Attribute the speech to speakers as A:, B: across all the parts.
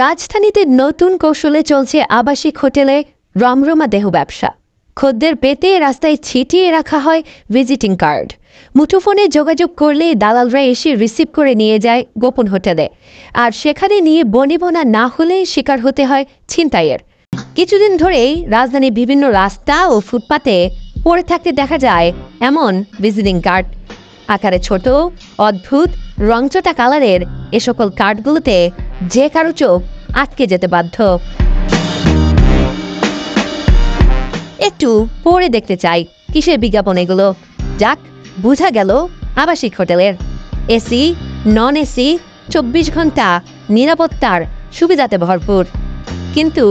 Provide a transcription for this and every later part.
A: রাজধানীতে নতুন কৌশলে চলছে আবাসিক হোটেলে রমরমা দেহ ব্যবসা। খদ্দের পেতে রাস্তায় ছিটিয়ে রাখা হয় ভিজিটিং কার্ড। মুঠোফোনে যোগাযোগ করলে দালালরা এসে রিসিভ করে নিয়ে যায় গোপন হোটেলে, আর সেখানে নিয়ে বনিবনা না হলে শিকার হতে হয় ছিনতাইয়ের। কিছুদিন ধরেই রাজধানীর বিভিন্ন রাস্তা ও ফুটপাতে পড়ে থাকতে দেখা যায় এমন ভিজিটিং কার্ড। আকারে ছোট, অদ্ভুত, রংচটা কালারের এ সকল কার্ডগুলোতে যে কারো চোখ আটকে যেতে বাধ্য। একটু পড়ে দেখতে চাই কিসের বিজ্ঞাপন এগুলো। যাক, বোঝা গেল আবাসিক হোটেলের। এসি, নন এসি, 24 ঘন্টা নিরাপত্তার সুবিধাতে ভরপুর। কিন্তু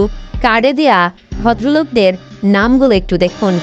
A: কার্ডে দেয়া ভদ্রলোকদের নামগুলো একটু দেখুন।